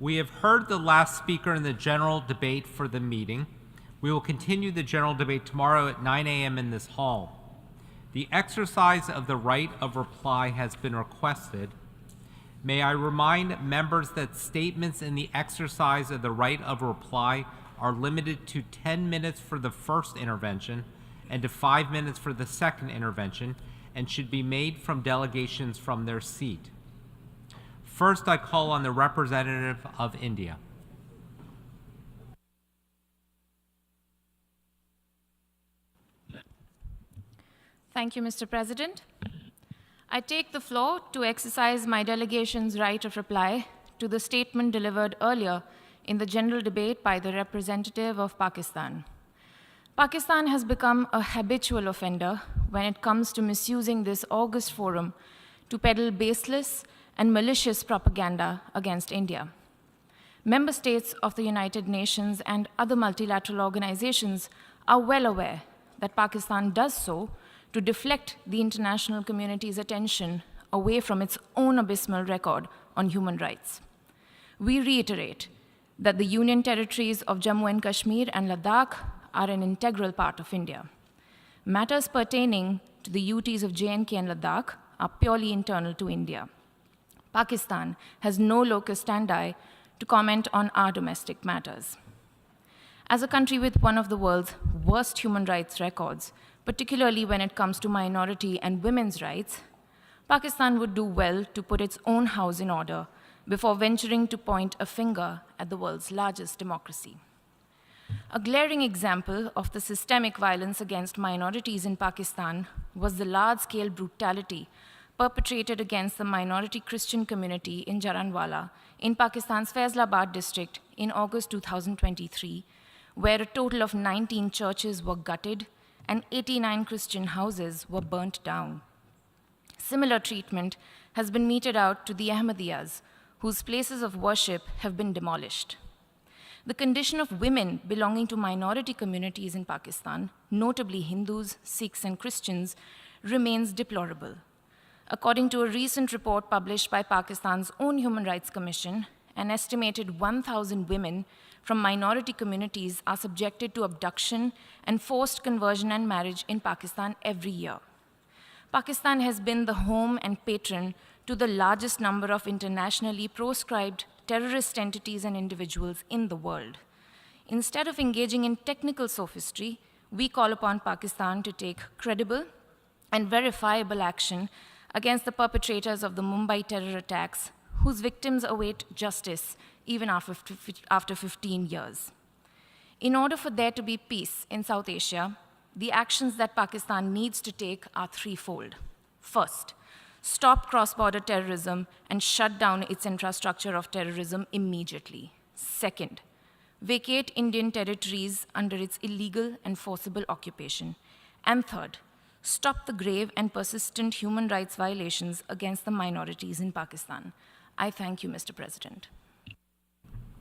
We have heard the last speaker in the general debate for the meeting. We will continue the general debate tomorrow at 9 a.m. in this hall. The exercise of the right of reply has been requested. May I remind members that statements in the exercise of the right of reply are limited to 10 minutes for the first intervention and to 5 minutes for the second intervention, and should be made from delegations from their seat. First, I call on the representative of India. Thank you, Mr. President. I take the floor to exercise my delegation's right of reply to the statement delivered earlier in the general debate by the representative of Pakistan. Pakistan has become a habitual offender when it comes to misusing this august forum to peddle baseless and malicious propaganda against India. Member states of the United Nations and other multilateral organizations are well aware that Pakistan does so to deflect the international community's attention away from its own abysmal record on human rights. We reiterate that the Union territories of Jammu and Kashmir and Ladakh are an integral part of India. Matters pertaining to the UTs of J&K and Ladakh are purely internal to India. Pakistan has no locus standi to comment on our domestic matters. As a country with one of the world's worst human rights records, particularly when it comes to minority and women's rights, Pakistan would do well to put its own house in order before venturing to point a finger at the world's largest democracy. A glaring example of the systemic violence against minorities in Pakistan was the large-scale brutality perpetrated against the minority Christian community in Jaranwala in Pakistan's Faisalabad district in August 2023, where a total of 19 churches were gutted and 89 Christian houses were burnt down. Similar treatment has been meted out to the Ahmadiyas, whose places of worship have been demolished. The condition of women belonging to minority communities in Pakistan, notably Hindus, Sikhs, and Christians, remains deplorable. According to a recent report published by Pakistan's own Human Rights Commission, an estimated 1,000 women from minority communities are subjected to abduction and forced conversion and marriage in Pakistan every year. Pakistan has been the home and patron to the largest number of internationally proscribed terrorist entities and individuals in the world. Instead of engaging in technical sophistry, we call upon Pakistan to take credible and verifiable action against the perpetrators of the Mumbai terror attacks, whose victims await justice even after 15 years. In order for there to be peace in South Asia, the actions that Pakistan needs to take are threefold. First, stop cross-border terrorism and shut down its infrastructure of terrorism immediately. Second, vacate Indian territories under its illegal and forcible occupation. And third, stop the grave and persistent human rights violations against the minorities in Pakistan. I thank you, Mr. President.